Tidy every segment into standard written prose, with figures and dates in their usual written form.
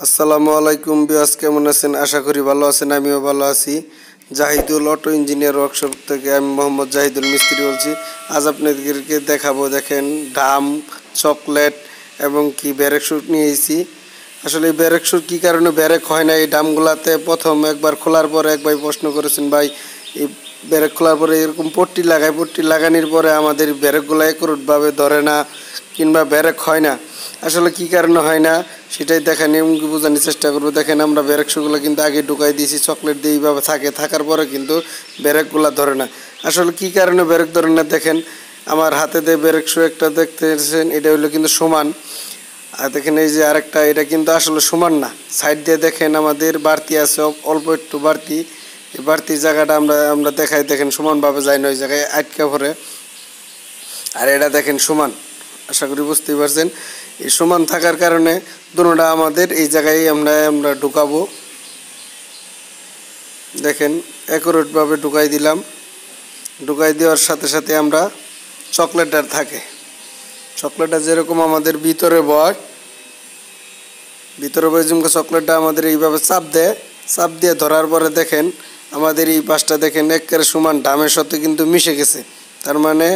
আসসালামু আলাইকুম বিয়াস, কেমন আছেন? আশা করি ভালো আছেন। আমিও ভালো আছি। জাহিদুল অটো ইঞ্জিনিয়ার ওয়ার্কশপ থেকে আমি মোহাম্মদ জাহিদুল মিস্ত্রি বলছি। আজ আপনাদেরকে দেখাবো, দেখেন, ডাম, চকলেট এবং কি ব্যারেক শুট নিয়ে এসেছি। আসলে এই ব্যারেক শুট কী কারণে ব্যারেক হয় না এই ডামগুলাতে, প্রথম একবার খোলার পরে এক ভাই প্রশ্ন করেছেন, ভাই এই ব্যারেক খোলার পরে এরকম পট্টি লাগায়, পট্টি লাগানোর পরে আমাদের ব্যারেকগুলো একুরেটভাবে ধরে না কিংবা ব্যারেক হয় না। আসলে কী কারণে হয় না সেটাই দেখেন এবং বোঝানোর চেষ্টা করবো। দেখেন, আমরা ব্যারেক শুগুলো কিন্তু আগে ঢুকাই দিয়েছি, চকলেট দিয়ে এইভাবে থাকার পরে কিন্তু ব্যারেকগুলো ধরে না। আসলে কী কারণে ব্যারেক ধরে না, দেখেন আমার হাতে দিয়ে ব্যারেক শু একটা দেখতেছেন, এটা হলো কিন্তু সমান। আর দেখেন এই যে আরেকটা, এটা কিন্তু আসলে সমান না, সাইড দিয়ে দেখেন আমাদের বাড়তি আছে, অল্প একটু বাড়তি। এই বাড়তি জায়গাটা আমরা দেখাই, দেখেন সমানভাবে যায় না, ওই জায়গায় আটকা পড়ে। আর এটা দেখেন সমান, আশা করি বুঝতেই পারছেন। এই সমান থাকার কারণে দুটোটা আমাদের এই জায়গায় আমরা ঢুকাবো। দেখেন অ্যাকুরেটভাবে ঢুকাই দিলাম। ঢুকাই দেওয়ার সাথে সাথে আমরা চকলেটটা থাকে, চকলেটটা যেরকম আমাদের ভিতরে বয় যেমন চকলেটটা আমাদের এইভাবে চাপ দিয়ে ধরার পরে দেখেন আমাদের এই পাশটা দেখেন একেবারে সমান ডামের সাথে কিন্তু মিশে গেছে। তার মানে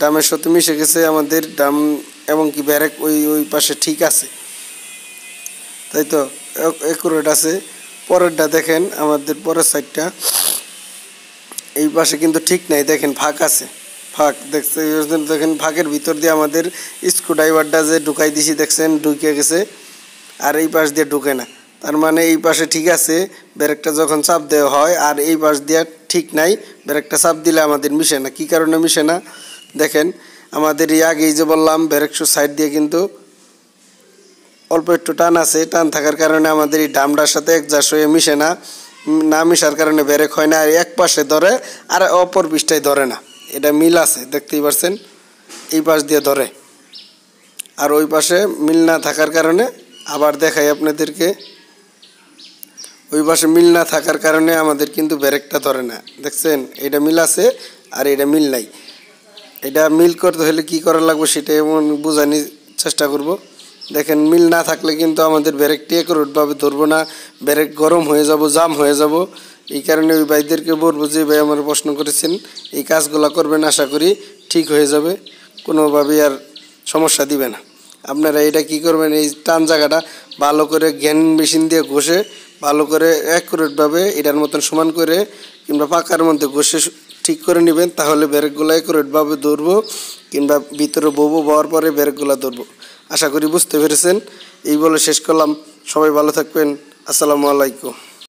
ডামের সাথে মিশে গেছে আমাদের ডাম এবং কি ব্যারেক ওই পাশে ঠিক আছে, তাই তো একুরেট আছে। পরেরটা দেখেন, আমাদের পরের সাইডটা এই পাশে কিন্তু ঠিক নাই, দেখেন ফাঁক আছে, ফাঁক দেখেন ফাঁকের ভিতর দিয়ে আমাদের স্ক্রুড্রাইভারটা যে ঢুকাই দিছি দেখছেন ঢুকে গেছে, আর এই পাশ দিয়ে ঢুকে না। তার মানে এই পাশে ঠিক আছে, ব্রেকটা যখন চাপ দেওয়া হয়, আর এই পাশ দিয়ে ঠিক নাই, ব্রেকটা চাপ দিলে আমাদের মিশে না। কী কারণে মিশে না দেখেন, আমাদের এই আগেই যে বললাম ব্রেক শু সাইড দিয়ে কিন্তু অল্প একটু টান আছে, টান থাকার কারণে আমাদের এই ডামটার সাথে একজাস্ট হয়ে মিশে না। না মিশার কারণে ব্রেক হয় না, আর এক পাশে ধরে আর অপর পৃষ্ঠায় ধরে না। এটা মিল আছে, দেখতেই পারছেন, এই পাশ দিয়ে ধরে, আর ওই পাশে মিল না থাকার কারণে, আবার দেখাই আপনাদেরকে, ওই পাশে মিল না থাকার কারণে আমাদের কিন্তু ব্রেকটা ধরে না। দেখছেন এটা মিল আছে আর এটা মিল নাই। এটা মিল করতে হলে কী করা লাগবে সেটা এমন বোঝানোর চেষ্টা করব। দেখেন মিল না থাকলে কিন্তু আমাদের ব্রেকটি একুরেটভাবে ধরবো না, ব্রেক গরম হয়ে যাব, জাম হয়ে যাব। এই কারণে ওই ভাইদেরকে বলবো যে ভাই আমার প্রশ্ন করেছেন, এই কাজগুলো করবেন, আশা করি ঠিক হয়ে যাবে, কোনোভাবেই আর সমস্যা দিবে না। আপনারা এটা কি করবেন, এই টান জায়গাটা ভালো করে গ্যান মেশিন দিয়ে ঘষে ভালো করে অ্যাকুরেটভাবে এটার মতন সমান করে কিংবা পাকার মধ্যে ঘষে ঠিক করে নেবেন, তাহলে ব্রেকগুলো অ্যাকুরেটভাবে ধরবো কিংবা ভিতরে বওয়ার পরে ব্রেকগুলো ধরবো। আশা করি বুঝতে পেরেছেন। এই বলে শেষ করলাম। সবাই ভালো থাকবেন। আসসালামু আলাইকুম।